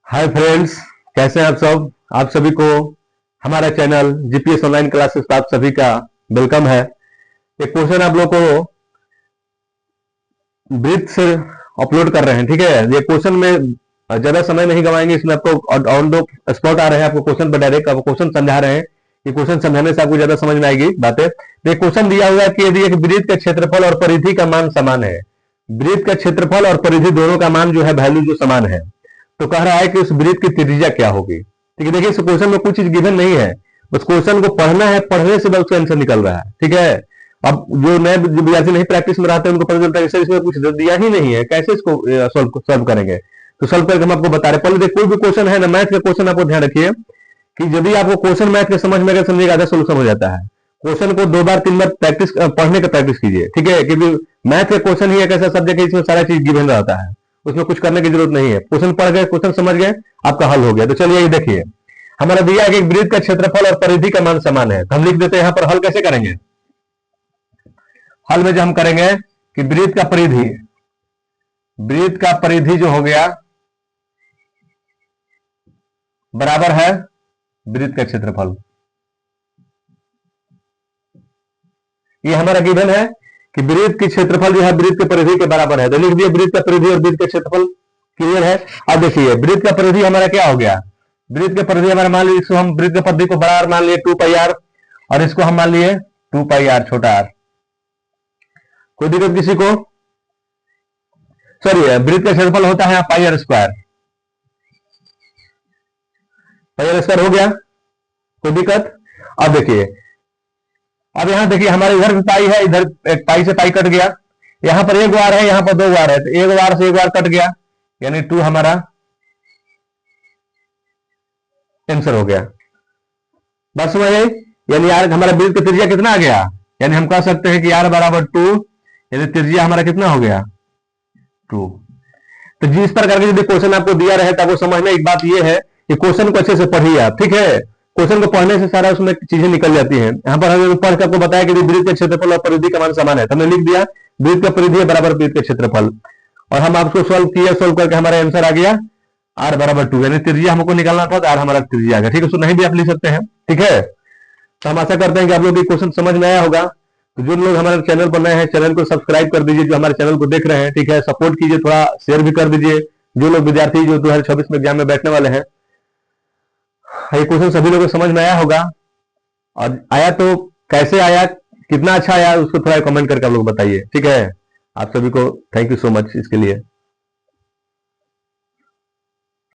Hi friends, कैसे हैं आप सब। आप सभी को हमारा चैनल जीपीएस ऑनलाइन क्लासेस का आप सभी का वेलकम है। एक क्वेश्चन आप लोग को ब्रीथ से अपलोड कर रहे हैं, ठीक है। ये क्वेश्चन में ज्यादा समय नहीं गवाएंगे, इसमें आपको ऑन दो स्पॉट आ रहे हैं, आपको क्वेश्चन पर डायरेक्ट आपको क्वेश्चन समझा रहे हैं। ये क्वेश्चन समझाने से आपको ज्यादा समझ में आएगी बातें। तो क्वेश्चन दिया हुआ है कि यदि एक वृत्त का क्षेत्रफल और परिधि का मान समान है, वृत्त का क्षेत्रफल और परिधि दोनों का मान जो है वैल्यू जो समान है, तो कह रहा है कि उस वृत्त की त्रिज्या क्या होगी। ठीक है, देखिए इस क्वेश्चन में कुछ चीज गिवन नहीं है, बस क्वेश्चन को पढ़ना है, पढ़ने से बस उसका आंसर निकल रहा है। ठीक है, अब जो नए विद्यार्थी नहीं प्रैक्टिस में रहते हैं उनको पता चलता है कि इसमें कुछ दिया ही नहीं है, कैसे इसको सॉल्व करेंगे। तो सॉल्व करके हम आपको बता रहे हैं। पहले कोई भी क्वेश्चन है ना, मैथ का क्वेश्चन आपको ध्यान रखिए कि यदि आपको क्वेश्चन मैथ के समझ में अगर समझिएगा आधा सोल्यूशन हो जाता है। क्वेश्चन को 2 बार 3 बार प्रैक्टिस पढ़ने का प्रैक्टिस कीजिए, ठीक है, क्योंकि मैथ का क्वेश्चन ही एक ऐसा सब्जेक्ट है इसमें सारा चीज गिवन रहता है, उसमें कुछ करने की जरूरत नहीं है। क्वेश्चन पढ़ गए, क्वेश्चन समझ गए, आपका हल हो गया। तो चलिए ये देखिए, हमारा दिया है कि वृत्त का क्षेत्रफल और परिधि का मान समान है, तो हम लिख देते हैं। यहां पर हल कैसे करेंगे, हल में जो हम करेंगे कि वृत्त का परिधि, वृत्त का परिधि जो हो गया बराबर है वृत्त का क्षेत्रफल। ये हमारा गिवन है कि वृत्त की क्षेत्रफल जो है वृत्त के परिधि के बराबर है, तो लिख दिए वृत्त का परिधि और वृत्त का क्षेत्रफल। क्लियर है। अब देखिए वृत्त का परिधि हमारा क्या हो गया, वृत्त का परिधि हमारा मान लीजिए, इसको हम वृत्त के परिधि को बड़ा आर मान लिए 2 पाई आर, और इसको हम मान लिए 2 पाई आर छोटा आर। कोई दिक्कत किसी को। सॉरी, वृत्त का क्षेत्रफल होता है pi r square, pi r square हो गया, कोई दिक्कत। अब देखिए, अब यहां देखिए हमारे इधर भी पाई है, इधर एक पाई से पाई कट गया, यहां पर एक वार है, यहां पर 2 वार है, तो एक वार से एक वार कट गया, यानी 2 हमारा आंसर हो गया। बस समझ आई। यानी यार हमारा वृत्त का त्रिज्या कितना आ गया, यानी हम कह सकते हैं कि यार बराबर 2, यानी त्रिज्या हमारा कितना हो गया 2। तो जिस प्रकार के यदि क्वेश्चन आपको दिया रहे तो आपको समझना एक बात यह है कि क्वेश्चन को अच्छे से पढ़िए आप, ठीक है। क्वेश्चन को पढ़ने से सारा उसमें चीजें निकल जाती हैं। यहाँ पर हमने पढ़ के आपको बताया कि वृत्त का क्षेत्रफल और परिधि का मान समान है, तो हमने लिख दिया वृत्त का परिधि बराबर वृत्त का क्षेत्रफल, और हम आपको सोल्व किया, सोल्व करके हमारा आंसर आ गया आर बराबर 2, यानी त्रिज्या हमको निकालना था, तो आर हमारा त्रिज्या आ गया। ठीक है, उसको नहीं भी आप लिख सकते हैं, ठीक है। तो हम आशा करते हैं कि आप लोग ये क्वेश्चन समझ में आया होगा। तो जो लोग हमारे चैनल पर नए हैं, चैनल को सब्सक्राइब कर दीजिए, जो हमारे चैनल को देख रहे हैं, ठीक है, सपोर्ट कीजिए, थोड़ा शेयर भी कर दीजिए। जो लोग विद्यार्थी जो 2026 में एग्जाम में बैठने वाले हैं, ये क्वेश्चन सभी लोगों को समझ में आया होगा, और आया तो कैसे आया, कितना अच्छा आया, उसको थोड़ा कमेंट करके आप लोग बताइए, ठीक है। आप सभी को थैंक यू सो मच इसके लिए।